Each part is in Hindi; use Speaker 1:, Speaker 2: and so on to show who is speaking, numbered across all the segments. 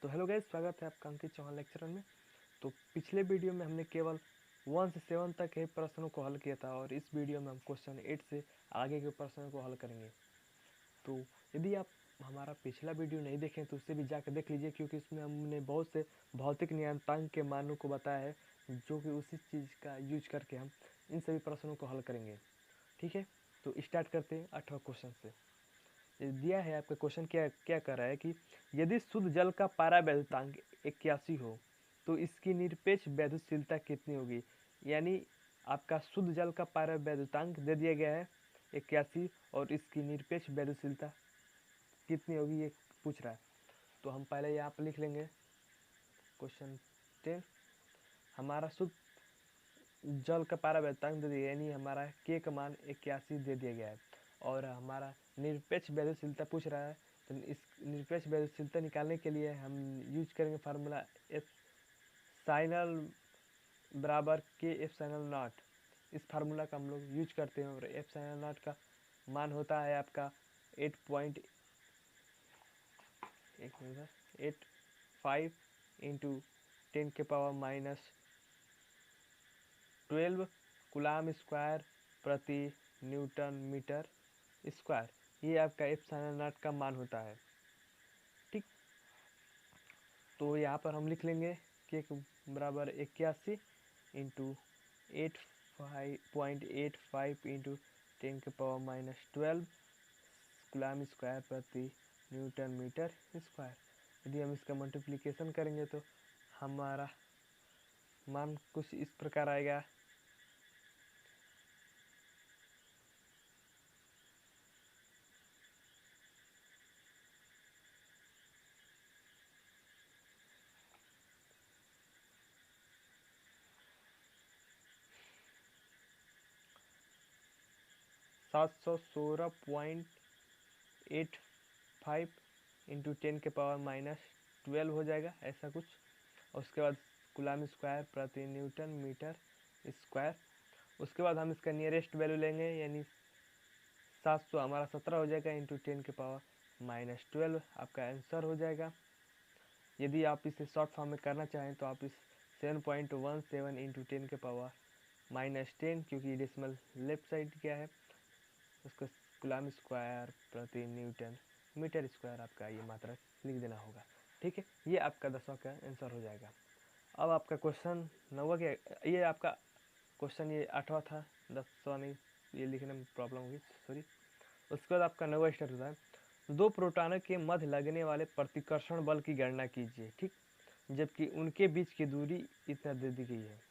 Speaker 1: तो हेलो गाइस, स्वागत है आपका अंकित चौहान लेक्चरर में। तो पिछले वीडियो में हमने केवल 1 से 7 तक के प्रश्नों को हल किया था और इस वीडियो में हम क्वेश्चन 8 से आगे के प्रश्नों को हल करेंगे। तो यदि आप हमारा पिछला वीडियो नहीं देखें तो उसे भी जाकर देख लीजिए, क्योंकि इसमें हमने बहुत से भौतिक नियतांक के मानों को बताया है, जो कि उसी चीज़ का यूज करके हम इन सभी प्रश्नों को हल करेंगे। ठीक है, तो स्टार्ट करते हैं 8वां क्वेश्चन से। दिया है आपका क्वेश्चन क्या क्या कर रहा है कि यदि शुद्ध जल का पारा वैधुतांक 81 हो तो इसकी निरपेक्ष वैधुशीलता कितनी होगी। यानी आपका शुद्ध जल का पारा वैधुतांक दे दिया गया है 81 और इसकी निरपेक्ष वैधुशीलता कितनी होगी ये पूछ रहा है। तो हम पहले यहाँ पर लिख लेंगे क्वेश्चन 10। हमारा शुद्ध जल का पारा वैधुतांक दे दिया, यानी हमारा के का मान 81 दे दिया गया है और हमारा निरपेक्ष वैधुशीलता पूछ रहा है। तो इस निरपेक्ष वैधुशीलता निकालने के लिए हम यूज करेंगे फार्मूला एफ साइनल बराबर के एफ साइनल नॉट। इस फार्मूला का हम लोग यूज करते हैं और एफ साइनल नॉट का मान होता है आपका 8.85 इंटू 10 के पावर माइनस 12 कूलाम स्क्वायर प्रति न्यूटन मीटर स्क्वायर। ये आपका एप्सिलॉन नॉट का मान होता है। ठीक, तो यहाँ पर हम लिख लेंगे के बराबर 81 इंटू 8.85 इंटू 10 के पावर माइनस 12 कूलाम स्क्वायर प्रति न्यूटन मीटर स्क्वायर। यदि हम इसका मल्टीप्लिकेशन करेंगे तो हमारा मान कुछ इस प्रकार आएगा। 716.85 इंटू 10 के पावर माइनस 12 हो जाएगा, ऐसा कुछ। और उसके बाद कूलाम स्क्वायर प्रति न्यूटन मीटर स्क्वायर। उसके बाद हम इसका नियरेस्ट वैल्यू लेंगे, यानी 700 हमारा 17 हो जाएगा इंटू 10 के पावर माइनस 12 आपका आंसर हो जाएगा। यदि आप इसे शॉर्ट फॉर्म में करना चाहें तो आप इस 7.17 इंटू 10 के पावर माइनस 10, क्योंकि डेसिमल लेफ्ट साइड क्या है उसको कूलाम स्क्वायर प्रति न्यूटन मीटर स्क्वायर आपका ये मात्रा लिख देना होगा। ठीक है, ये आपका 10वां का आंसर हो जाएगा। अब आपका क्वेश्चन 9वां क्या, ये आपका क्वेश्चन ये 8वां था, 10वां नहीं, ये लिखने में प्रॉब्लम होगी, सॉरी। उसके बाद आपका 9वां स्टार्ट होता है। दो प्रोटॉनों के मध्य लगने वाले प्रतिकर्षण बल की गणना कीजिए। ठीक, जबकि उनके बीच की दूरी इतना दे दी गई है,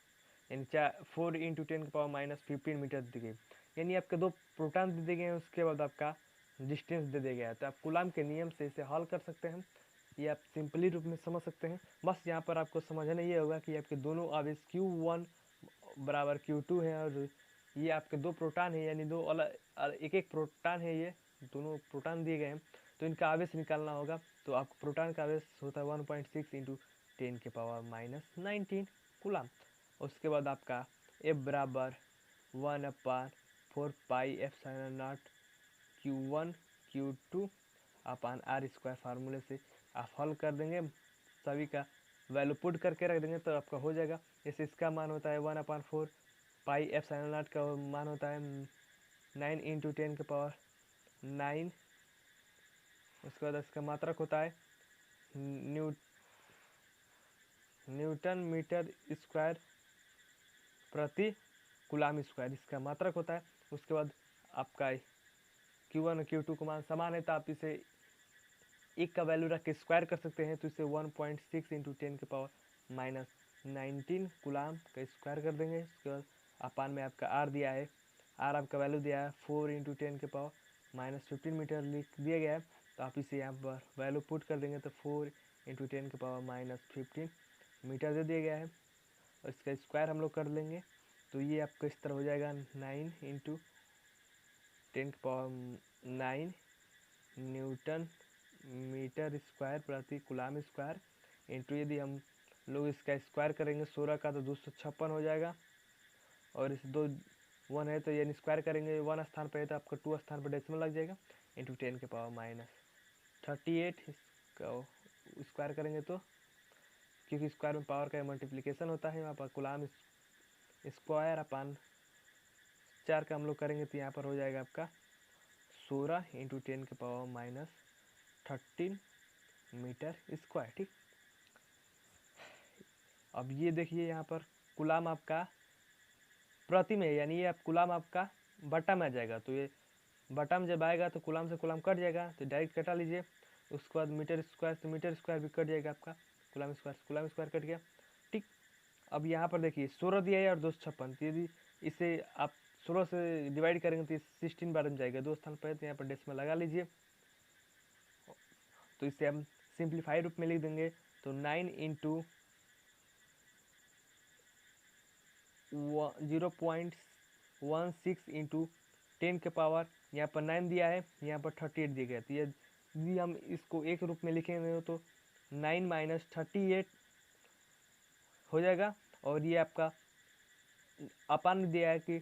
Speaker 1: यानी 4 इंटू 10 के पावर माइनस 15 मीटर दी गई। यानी आपके दो प्रोटॉन दे दिए गए हैं, उसके बाद आपका डिस्टेंस दे दिया गया है। तो आप कूलाम के नियम से इसे हल कर सकते हैं, ये आप सिंपली रूप में समझ सकते हैं। बस यहाँ पर आपको समझना ये होगा कि आपके दोनों आवेश Q1 बराबर Q2 है और ये आपके दो प्रोटॉन है, यानी दो अलग एक एक प्रोटॉन है, ये दोनों प्रोटॉन दिए गए हैं, तो इनका आवेश निकालना होगा। तो आपको प्रोटॉन का आवेश होता है 1.6 इंटू 10 के पावर माइनस 19 कूलाम। उसके बाद आपका F बराबर 1/4 pi epsilon not Q1 Q2 upon R square फार्मूले से आप हल कर देंगे, सभी का वैल्यू पुट करके रख देंगे तो आपका हो जाएगा। जैसे इसका मान होता है 1/4 पाई एप्सिलॉन नॉट का मान होता है 9 इंटू 10 के पावर 9। उसके बाद इसका मात्रक होता है न्यूटन मीटर स्क्वायर प्रति कूलाम स्क्वायर, इसका मात्रक होता है। उसके बाद आपका Q1 और Q2 का मान समान है, तो आप इसे एक का वैल्यू रख के स्क्वायर कर सकते हैं, तो इसे 1.6 इंटू 10 के पावर माइनस 19 कूलाम का स्क्वायर कर देंगे। उसके बाद अपान में आपका R दिया है, R आपका वैल्यू दिया है 4 इंटू 10 के पावर माइनस 15 मीटर लिख दिया गया है। तो आप इसे यहाँ पर वैल्यू पुट कर देंगे तो 4 इंटू 10 के पावर माइनस 15 मीटर दे दिया गया है और इसका स्क्वायर हम लोग कर लेंगे। तो ये आपका इस तरह हो जाएगा 9 इंटू 10 के पावर 9 न्यूटन मीटर स्क्वायर प्रति कूलाम स्क्वायर इंटू, यदि हम लोग इसका स्क्वायर करेंगे 16 का तो 256 हो जाएगा। और इस दो 1 है तो यानी स्क्वायर करेंगे 1 स्थान पर है तो आपका 2 स्थान पर डेसिमल लग जाएगा इंटू 10 के पावर माइनस 38। इसका स्क्वायर करेंगे तो, क्योंकि स्क्वायर में पावर का मल्टीप्लिकेशन होता है, वहाँ पर कूलाम स्क्वायर अपान 4 का हम लोग करेंगे तो यहाँ पर हो जाएगा आपका 16 इंटू 10⁻13 मीटर स्क्वायर। ठीक, अब ये देखिए यहाँ पर कूलाम आपका प्रति में, यानी ये आप कूलाम आपका बटा में आ जाएगा, तो ये बटा में जब आएगा तो कूलाम से कूलाम कट जाएगा, तो डायरेक्ट कटा लीजिए। उसके बाद मीटर स्क्वायर से मीटर स्क्वायर भी कट जाएगा आपका, कूलाम स्क्वायर से कूलाम स्क्वायर कट गया। ठीक, अब यहाँ पर देखिए 16 दिया है और 256, यदि इसे आप 16 से डिवाइड करेंगे तो 16 बार में जाएगा, 2 स्थान पर, तो यहाँ पर डेसिमल लगा लीजिए। तो इसे हम सिंप्लीफाइड रूप में लिख देंगे, तो 9 इंटू 0.16 इंटू 10 के पावर, यहाँ पर 9 दिया है, यहाँ पर 38 दिया गया, तो यदि हम इसको एक रूप में लिखेंगे तो 9 - 38 हो जाएगा। और ये आपका अपान दिया है कि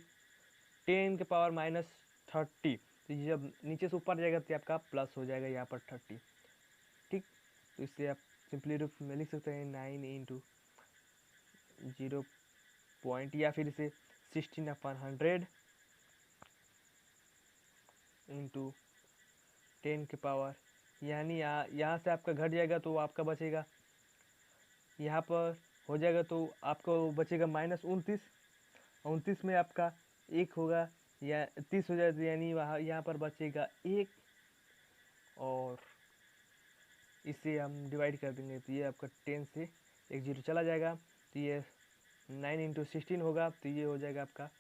Speaker 1: 10 के पावर -30, तो जब नीचे से ऊपर जाएगा तो आपका प्लस हो जाएगा यहाँ पर 30। ठीक, तो इससे आप सिंपली रूप में लिख सकते हैं 9 इंटू 0 पॉइंट, या फिर इसे 16/100 इंटू 10 के पावर, यानी यहाँ से आपका घट जाएगा तो आपका बचेगा, यहाँ पर हो जाएगा तो आपको बचेगा -29, 29 में आपका 1 होगा या 30 हो जाएगा, यानी वहाँ यहाँ पर बचेगा 1, और इसे हम डिवाइड कर देंगे तो ये आपका 10 से 1 0 चला जाएगा, तो ये 9 इंटू 16 होगा, तो ये हो जाएगा आपका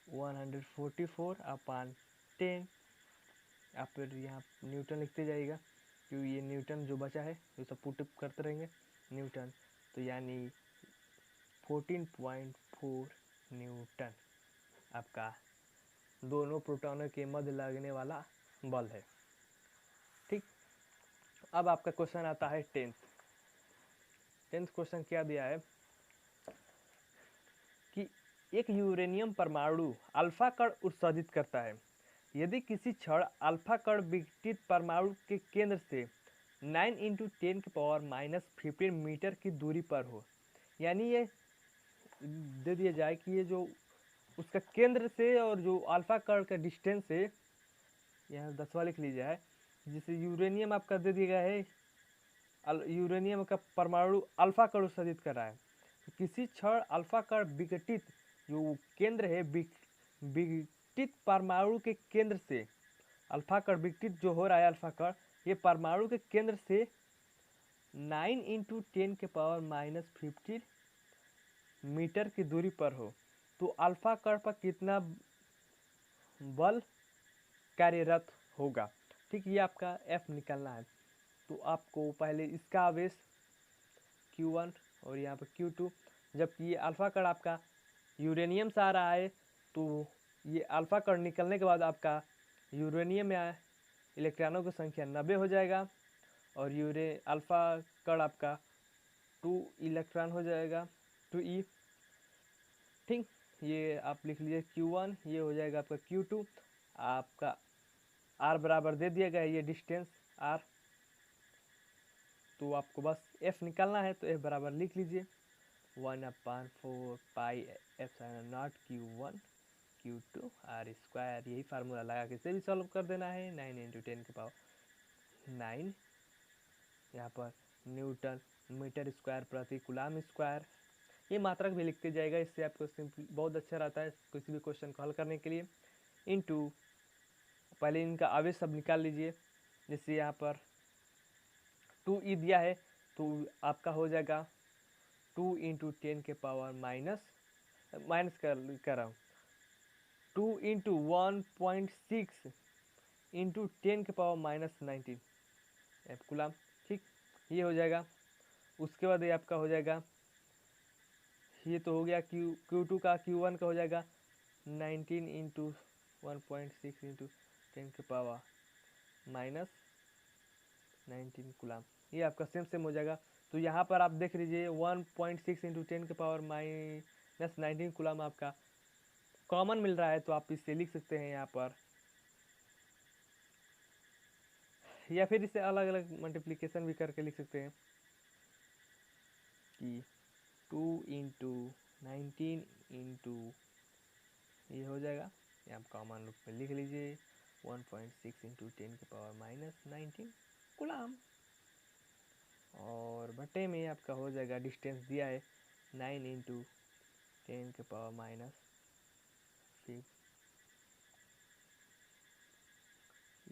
Speaker 1: 144/10। आप फिर यहाँ न्यूटन लिखते जाइएगा, क्योंकि ये न्यूटन जो बचा है वो सब पुट करते रहेंगे न्यूटन, तो यानी 14.4 न्यूटन आपका दोनों प्रोटॉनों के मध्य लगने वाला बल है। ठीक, अब आपका क्वेश्चन आता है 10th क्वेश्चन क्या दिया है कि एक यूरेनियम परमाणु अल्फा कण उत्सर्जित करता है, यदि किसी क्षण अल्फा कण विघटित परमाणु के केंद्र से 9 इंटू 10 के पावर -15 मीटर की दूरी पर हो, यानी ये दे दिया जाए कि ये जो उसका केंद्र से और जो अल्फा कण का डिस्टेंस है, यहाँ 10वां लिख लीजिए है, जिसे यूरेनियम आपका दे दिया गया है, यूरेनियम का परमाणु अल्फा कण उत्सर्जित कर रहा है, तो किसी क्षण अल्फा कण विघटित जो केंद्र है विघटित परमाणु के केंद्र से, अल्फा कण विघटित जो हो रहा है अल्फा कण, ये परमाणु के केंद्र से 9 इंटू 10 के पावर -15 मीटर की दूरी पर हो, तो अल्फा कण पर कितना बल कार्यरत होगा। ठीक, ये आपका F निकालना है, तो आपको पहले इसका आवेश Q1 और यहाँ पर Q2, जबकि ये अल्फा कण आपका यूरेनियम से आ रहा है, तो ये अल्फा कण निकलने के बाद आपका यूरेनियम में इलेक्ट्रॉनों की संख्या 90 हो जाएगा, और अल्फा कण आपका 2 इलेक्ट्रॉन हो जाएगा, 2e। ठीक, ये आप लिख लीजिए Q1, ये हो जाएगा आपका Q2, आपका R बराबर दे दिया गया है, ये डिस्टेंस R, तो आपको बस F निकालना है, तो F बराबर लिख लीजिए 1/4 पाई ε0 Q1 Q2 R स्क्वायर, यही फार्मूला लगा के इसे भी सॉल्व कर देना है। 9 इंटू 10 के पावर 9, यहाँ पर न्यूटन मीटर स्क्वायर प्रति कूलाम स्क्वायर, ये मात्रक भी लिखते जाएगा, इससे आपको सिंपल बहुत अच्छा रहता है किसी भी क्वेश्चन को हल करने के लिए। इनटू पहले इनका आवेश सब निकाल लीजिए, जैसे यहाँ पर 2e दिया है, तो आपका हो जाएगा 2 इंटू 10 के पावर माइनस कर रहा हूँ 2 इंटू 1.6 इंटू 10 के पावर -19 एफ कूलाम। ठीक, ये हो जाएगा। उसके बाद ये आपका हो जाएगा, ये तो हो गया Q2 का, Q1 का हो जाएगा 19 इंटू 1.6 इंटू 10 के पावर -19 कूलाम, ये आपका सेम हो जाएगा। तो यहाँ पर आप देख लीजिए 1.6 इंटू 10 के पावर -19 कूलाम आपका कॉमन मिल रहा है, तो आप इससे लिख सकते हैं यहाँ पर या फिर इसे अलग अलग मल्टीप्लिकेशन भी करके लिख सकते हैं कि 2 इंटू 19 इंटू ये हो जाएगा, ये आप कॉमन रूप में लिख लीजिए 1.6 इंटू 10⁻⁻19 कूलम। और बटे में आपका हो जाएगा, डिस्टेंस दिया है 9 इंटू 10⁻⁻6,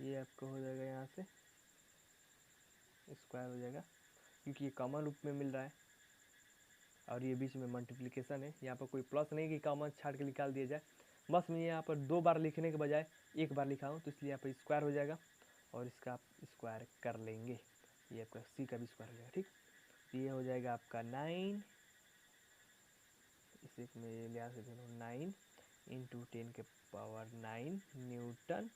Speaker 1: ये आपका हो जाएगा यहाँ से स्क्वायर हो जाएगा, क्योंकि ये कॉमन रूप में मिल रहा है और ये बीच में मल्टीप्लिकेशन है। यहाँ पर कोई प्लस नहीं कि कॉमन छाड़ के निकाल दिया जाए, बस मैं यहाँ पर 2 बार लिखने के बजाय 1 बार लिखा हूँ, तो इसलिए यहाँ पर स्क्वायर हो जाएगा और इसका आप स्क्वायर कर लेंगे, ये आपका सी का भी स्क्वायर हो जाएगा। ठीक, तो ये हो जाएगा आपका 9, इसे मैं लिहाज से 9 इंटू 10⁻⁹ न्यूटन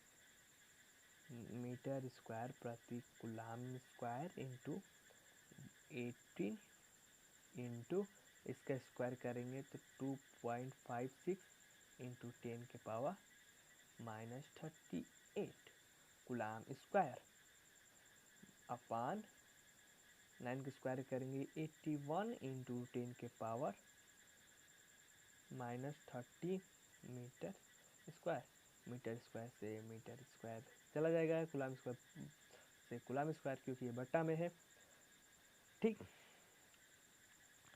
Speaker 1: मीटर स्क्वायर प्रति कूलम स्क्वायर इंटू 18 इंटू इसका स्क्वायर करेंगे तो 2.56 इंटू 10⁻⁻38 कूलम स्क्वायर अपान 9 के स्क्वायर करेंगे 81 into 10⁻⁻30 metre square. Metre square से मीटर स्क्वायर चला जाएगा, कूलम स्क्वायर से कूलम स्क्वायर, क्योंकि ये बट्टा में है। ठीक,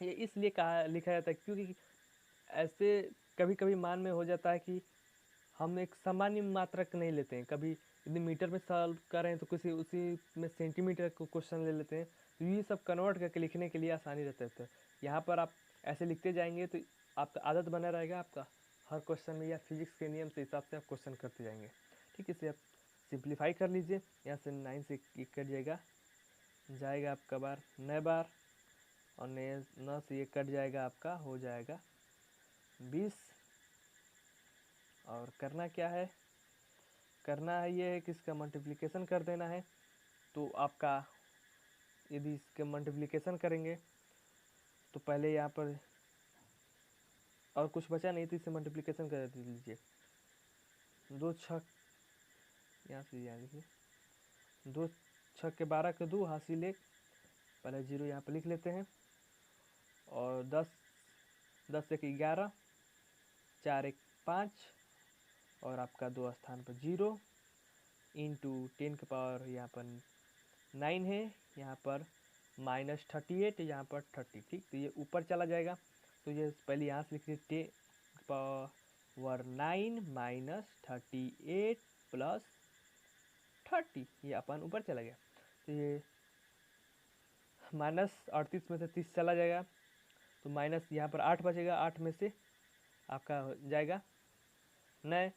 Speaker 1: ये इसलिए कहा लिखा जाता है क्योंकि ऐसे कभी कभी मान में हो जाता है कि हम एक सामान्य मात्रक नहीं लेते हैं, कभी यदि मीटर में सॉल्व कर रहे हैं तो किसी उसी में सेंटीमीटर को क्वेश्चन ले लेते हैं, तो ये सब कन्वर्ट करके लिखने के लिए आसानी रहता है। तो यहाँ पर आप ऐसे लिखते जाएंगे तो आपका आदत बना रहेगा, आपका हर क्वेश्चन में या फिजिक्स के नियम के हिसाब से आप क्वेश्चन करते जाएंगे। ठीक, इसे आप सिंप्लीफाई कर लीजिए, यहाँ से 9 से कट जाएगा आपका बार 9 बार, और 9 से ये कट जाएगा, आपका हो जाएगा 20। और करना क्या है, करना है ये है कि इसका मल्टीप्लिकेशन कर देना है। तो आपका यदि इसके मल्टीप्लिकेशन करेंगे तो पहले यहाँ पर और कुछ बचा नहीं, तो इसे मल्टीप्लिकेशन कर दीजिए। 2 छक यहाँ से यहाँ लिखिए, 2 छक के 12 के 2 हासिल 1, पहले 0 यहाँ पर लिख लेते हैं, और 10 1 11, 4 1 5, और आपका 2 स्थान पर 0 इंटू 10 के पावर यहाँ पर 9 है, यहाँ पर -38, यहाँ पर 30। ठीक, तो ये ऊपर चला जाएगा, तो ये पहले यहाँ से लिख लीजिए 10 पावर 9 -38 प्लस 30, ये अपन ऊपर चला गया, तो ये -38 में से 30 चला जाएगा, तो माइनस यहाँ पर 8 बचेगा, 8 में से आपका हो जाएगा 9,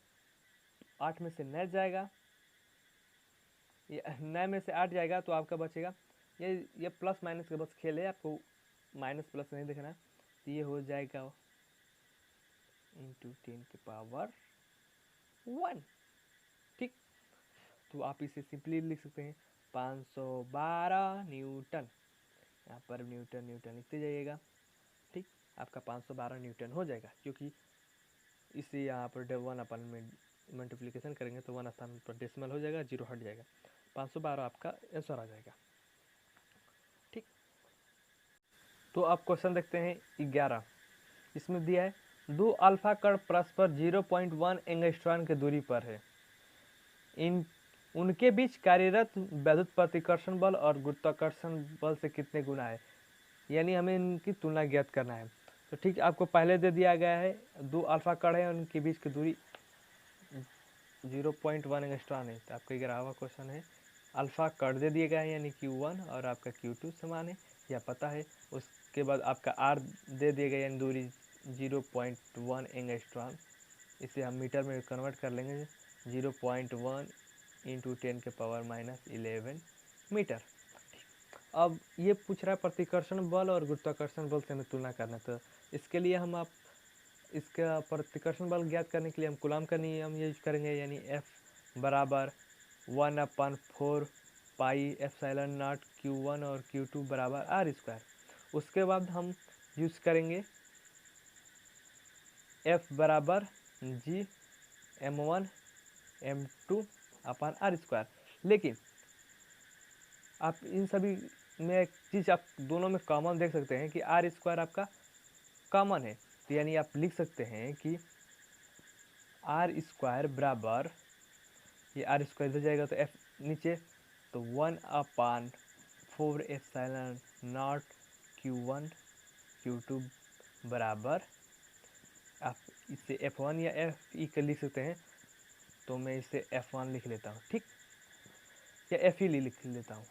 Speaker 1: 8 में से 9 जाएगा, ये 9 में से 8 जाएगा, तो आपका बचेगा ये प्लस माइनस का बस खेल है, आपको माइनस प्लस नहीं देखना। तो ये हो जाएगा इंटू 10 के पावर 1। ठीक, तो आप इसे सिंपली लिख सकते हैं 512 न्यूटन, यहाँ पर न्यूटन न्यूटन लिखते जाइएगा। ठीक, आपका 512 न्यूटन हो जाएगा, क्योंकि इसे यहाँ पर 1 अपन में मल्टीप्लिकेशन करेंगे तो 1 स्थान पर डेसिमल हो जाएगा, 0 हट जाएगा, 512 आपका आंसर आ जाएगा। ठीक, तो आप क्वेश्चन देखते हैं 11, इसमें दिया है 2 अल्फा कण परस्पर 0.1 एंगस्ट्रॉन की दूरी पर है, उनके बीच कार्यरत वैद्युत प्रतिकर्षण बल और गुरुत्वाकर्षण बल से कितने गुना है, यानी हमें इनकी तुलना ज्ञात करना है। तो ठीक, आपको पहले दे दिया गया है 2 अल्फा कण है, उनके बीच की दूरी 0.1 एंगस्ट्रॉन है। तो आपका 11वां क्वेश्चन है, अल्फा कण दे दिए गए हैं, यानी Q1 और आपका Q2 समान है, यह पता है। उसके बाद आपका R दे दिए गए, यानी दूरी 0.1 एंगस्ट्रॉन, इसे हम मीटर में कन्वर्ट कर लेंगे, 0.1 इंटू 10 के पावर -11 मीटर। अब ये पूछ रहा है प्रतिकर्षण बल और गुरुत्वाकर्षण बल से हमें तुलना करना, तो इसके लिए हम इसका प्रतिकर्षण बल ज्ञात करने के लिए हम कूलम का नियम यूज करेंगे, यानी F बराबर 1/4 पाई एप्सिलॉन नॉट Q1 और Q2 बराबर R²। उसके बाद हम यूज करेंगे F बराबर G m1 m2 अपन R²। लेकिन आप इन सभी में एक चीज़ आप दोनों में कॉमन देख सकते हैं कि आर स्क्वायर आपका कॉमन है, तो यानी आप लिख सकते हैं कि आर स्क्वायर बराबर, ये आर स्क्वायर इधर जाएगा तो एफ नीचे, तो 1/4 एप्सिलॉन नॉट Q1 Q2 बराबर, आप इसे F1 या Fe कर लिख सकते हैं, तो मैं इसे F1 लिख लेता हूँ, ठीक, या Fe लिख लेता हूँ।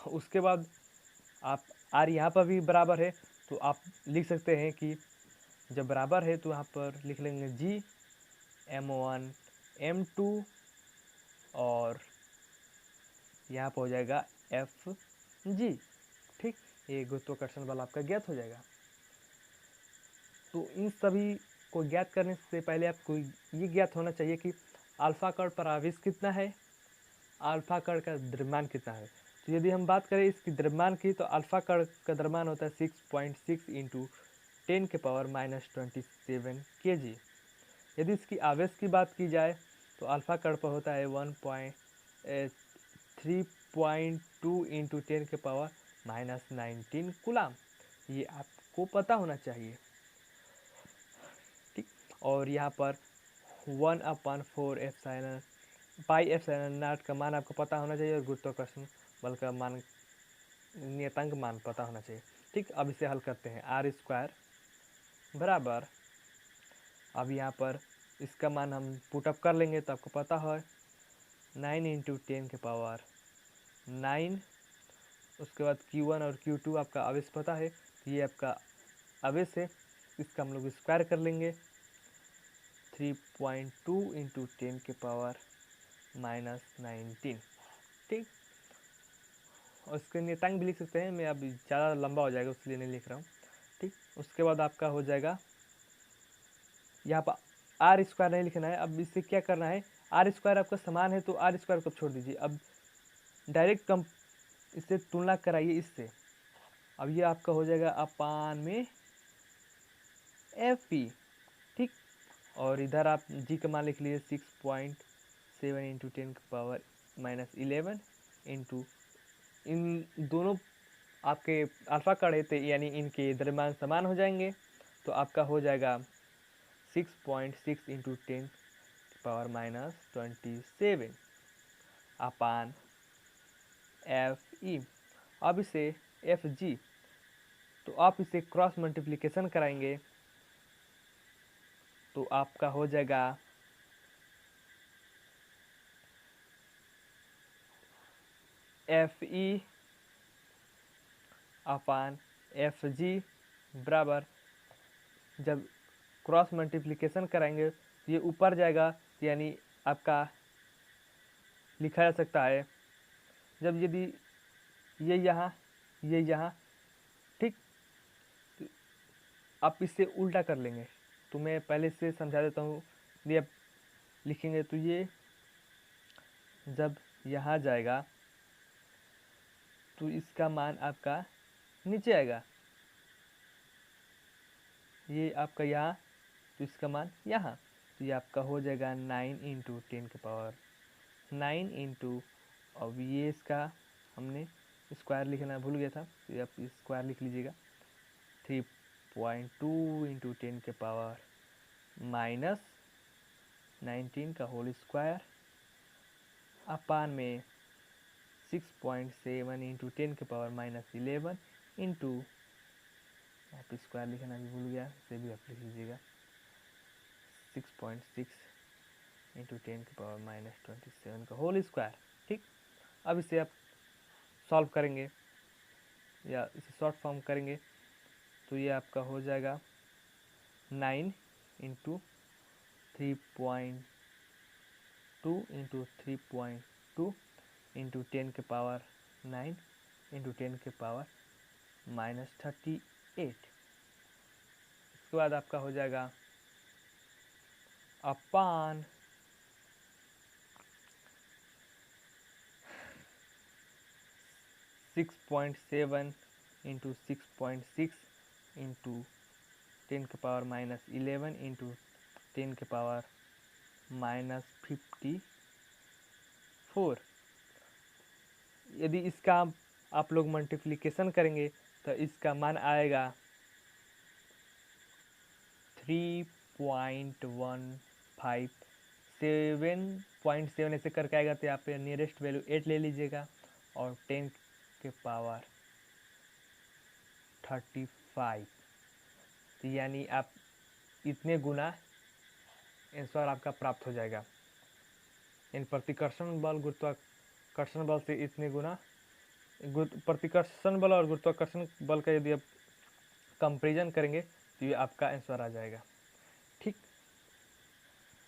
Speaker 1: उसके बाद आप R यहाँ पर भी बराबर है, तो आप लिख सकते हैं कि जब बराबर है तो यहाँ पर लिख लेंगे G M1 M2 और यहाँ पर हो जाएगा Fg, ठीक, ये गुरुत्वाकर्षण बल आपका ज्ञात हो जाएगा। तो इन सभी को ज्ञात करने से पहले आपको ये ज्ञात होना चाहिए कि अल्फा कण पर आवेश कितना है, अल्फा कण का द्रव्यमान कितना है। तो यदि हम बात करें इसकी द्रव्यमान की, तो अल्फा कण का द्रव्यमान होता है 6.6 इंटू 10⁻27 kg। यदि इसकी आवेश की बात की जाए तो अल्फा कण पर होता है 3.2 इंटू 10⁻19 कूलाम। ये आपको पता होना चाहिए, ठीक। और यहाँ पर 1/4 एप्सिलॉन पाई एप्सिलॉन नॉट का मान आपको पता होना चाहिए, और गुरुत्वाकर्षण बल का मान नियतांक मान पता होना चाहिए, ठीक। अब इसे हल करते हैं। आर स्क्वायर बराबर, अब यहाँ पर इसका मान हम पुटअप कर लेंगे तो आपको पता है 9 इंटू 10⁻9। उसके बाद Q1 और Q2 आपका आवेश पता है, तो ये आपका आवेश है, इसका हम लोग स्क्वायर कर लेंगे 3.2 इंटू 10⁻19, ठीक। और इसके नियतांक भी लिख सकते हैं, मैं अब ज़्यादा लंबा हो जाएगा इसलिए नहीं लिख रहा हूँ, ठीक। उसके बाद आपका हो जाएगा, यहाँ पर आर स्क्वायर नहीं लिखना है। अब इससे क्या करना है, आर स्क्वायर आपका समान है तो आर स्क्वायर को छोड़ दीजिए, अब डायरेक्ट कम इससे तुलना कराइए इससे। अब ये आपका हो जाएगा अपान में Fe, ठीक। और इधर आप जी का मान लिख लीजिए 6.7 इंटू 10⁻11 इंटू, इन दोनों आपके अल्फा कण थे यानी इनके द्रव्यमान समान हो जाएंगे, तो आपका हो जाएगा 6.6 इंटू 10⁻27 अपान Fe। अब इसे Fg, तो आप इसे क्रॉस मल्टीप्लिकेशन कराएंगे तो आपका हो जाएगा Fe अपान Fg बराबर, जब क्रॉस मल्टीप्लिकेशन कराएंगे तो ये ऊपर जाएगा, यानी आपका लिखा जा सकता है, जब यदि ये यहाँ, ठीक, तो आप इससे उल्टा कर लेंगे, तो मैं पहले से समझा देता हूँ। यदि आप लिखेंगे तो ये जब यहाँ जाएगा तो इसका मान आपका नीचे आएगा, ये आपका यहाँ, तो इसका मान यहाँ, तो ये आपका हो जाएगा 9 इंटू 10⁻9 इंटू, अब ये इसका हमने स्क्वायर लिखना भूल गया था, तो ये आप स्क्वायर लिख लीजिएगा 3.2 इंटू 10⁻19 का होल स्क्वायर अपान में 6.7 इंटू 10⁻11 इंटू, आप स्क्वायर लिखना भी भूल गया, इसे भी आप लिख लीजिएगा 6.6 इंटू 10⁻27 का होल स्क्वायर, ठीक। अब इसे आप सॉल्व करेंगे या इसे शॉर्ट फॉर्म करेंगे तो ये आपका हो जाएगा 9 इंटू 3.2 इंटू 3.2 इंटू 10⁻9 इंटू 10⁻38। इसके बाद आपका हो जाएगा अपान 6.7 इंटू 6.6 इंटू 10⁻11 इंटू 10⁻54। यदि इसका आप लोग मल्टीप्लिकेशन करेंगे तो इसका मान आएगा 3.15 7.7 ऐसे करके आएगा। तो यहाँ पे नियरेस्ट वैल्यू 8 ले लीजिएगा और 10 के पावर 35, तो यानी आप इतने गुना आंसर आपका प्राप्त हो जाएगा। इन प्रतिकर्षण बल गुरुत्वाकर्षण बल से इतने गुना, प्रतिकर्षण बल और गुरुत्वाकर्षण बल का यदि आप कंपेरिजन करेंगे तो ये आपका आंसर आ जाएगा। ठीक,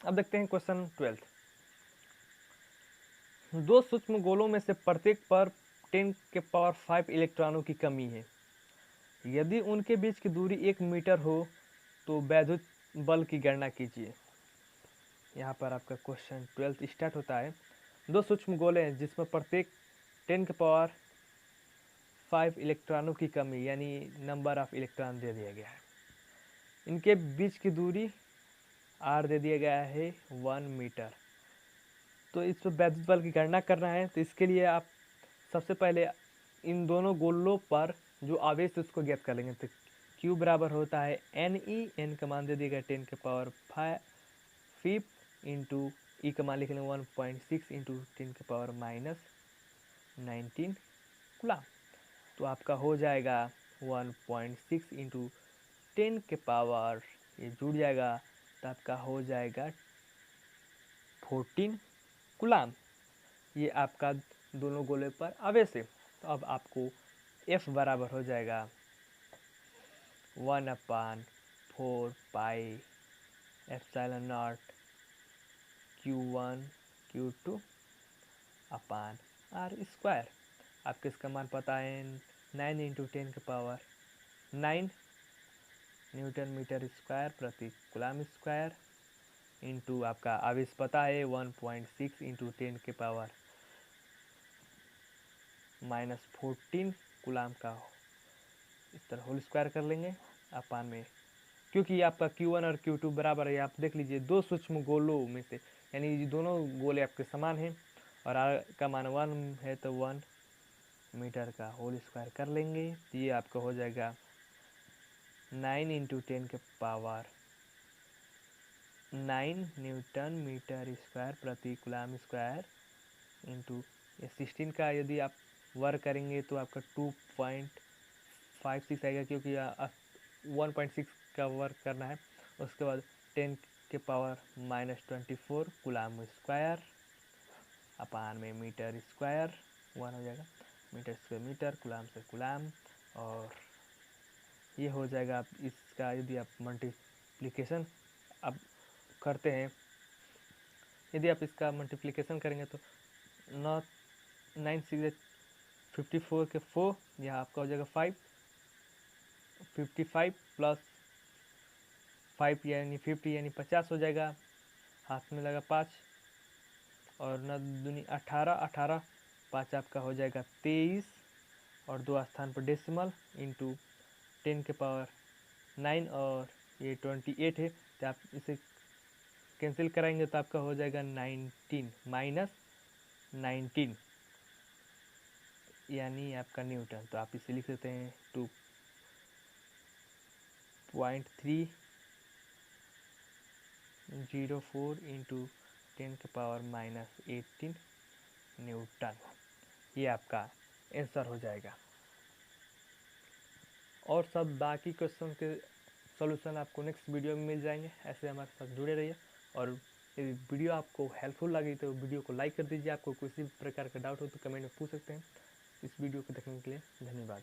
Speaker 1: अब देखते हैं क्वेश्चन 12। दो सूक्ष्म गोलों में से प्रत्येक पर 10 के पावर 5 इलेक्ट्रॉनों की कमी है। यदि उनके बीच की दूरी 1 मीटर हो तो वैद्युत बल की गणना कीजिए। यहाँ पर आपका क्वेश्चन 12 स्टार्ट होता है। दो सूक्ष्म गोले हैं जिसमें प्रत्येक 10 के पावर 5 इलेक्ट्रॉनों की कमी यानी नंबर ऑफ इलेक्ट्रॉन दे दिया गया है। इनके बीच की दूरी r दे दिया गया है 1 मीटर। तो इस पर वैद्युत बल की गणना करना है। तो इसके लिए आप सबसे पहले इन दोनों गोलों पर जो आवेश है उसको ज्ञात कर लेंगे। तो Q बराबर होता है NE, N का मान दे दिया गया 10 के पावर 5 इंटू ई का मान लिख लेंगे 1.6 इंटू 10 के पावर -19 कूलम। तो आपका हो जाएगा 1.6 इंटू 10 के पावर, ये जुड़ जाएगा तो आपका हो जाएगा 14 कूलम। ये आपका दोनों गोले पर आवेश है। तो अब आपको F बराबर हो जाएगा 1/4 pi epsilon not Q1 Q2 upon R square. आपको इसका मान पता है 9 इंटू 10 के पावर 9 न्यूटन मीटर स्क्वायर प्रति कूलम स्क्वायर इंटू आपका आवेश पता है 1.6 इंटू 10 के पावर -14 कूलम का इस तरह होल स्क्वायर कर लेंगे अपान में, क्योंकि आपका Q1 और Q2 बराबर है। आप देख लीजिए दो सूक्ष्म गोलों में से यानी दोनों गोले आपके समान हैं और R का मान 1 है तो 1 मीटर का होल स्क्वायर कर लेंगे। तो ये आपका हो जाएगा 9 इंटू 10 के पावर 9 न्यूटन मीटर स्क्वायर प्रति कूलम स्क्वायर इंटू 16 का यदि आप वर्क करेंगे तो आपका 2.56 आएगा, क्योंकि 1.6 का वर्क करना है। उसके बाद 10 के पावर -24 कूलम स्क्वायर अपान में मीटर स्क्वायर 1 हो जाएगा, मीटर स्क्वायर मीटर, कूलम से कूलम। और ये हो जाएगा। आप इसका यदि आप मल्टीप्लिकेशन अब करते हैं, यदि आप इसका मल्टीप्लिकेशन करेंगे तो 9 6 54 के 4, यहाँ आपका हो जाएगा 5, 55 प्लस 5 यानी 50 यानी 50 हो जाएगा। हाथ में लगा 5 और 9 दूनी 18, 18 5 आपका हो जाएगा 23 और 2 स्थान पर डेसिमल इंटू 10 के पावर 9 और ये 28 है। तो आप इसे कैंसिल कराएंगे तो आपका हो जाएगा 19 -19 यानी आपका न्यूटन। तो आप इसे लिख सकते हैं 2.304 इंटू 10 के पावर -18 न्यूटन। ये आपका आंसर हो जाएगा। और सब बाकी क्वेश्चन के सॉल्यूशन आपको नेक्स्ट वीडियो में मिल जाएंगे। ऐसे हमारे साथ जुड़े रहिए और यदि वीडियो आपको हेल्पफुल लगी तो वीडियो को लाइक कर दीजिए। आपको किसी भी प्रकार का डाउट हो तो कमेंट में पूछ सकते हैं। इस वीडियो को देखने के लिए धन्यवाद।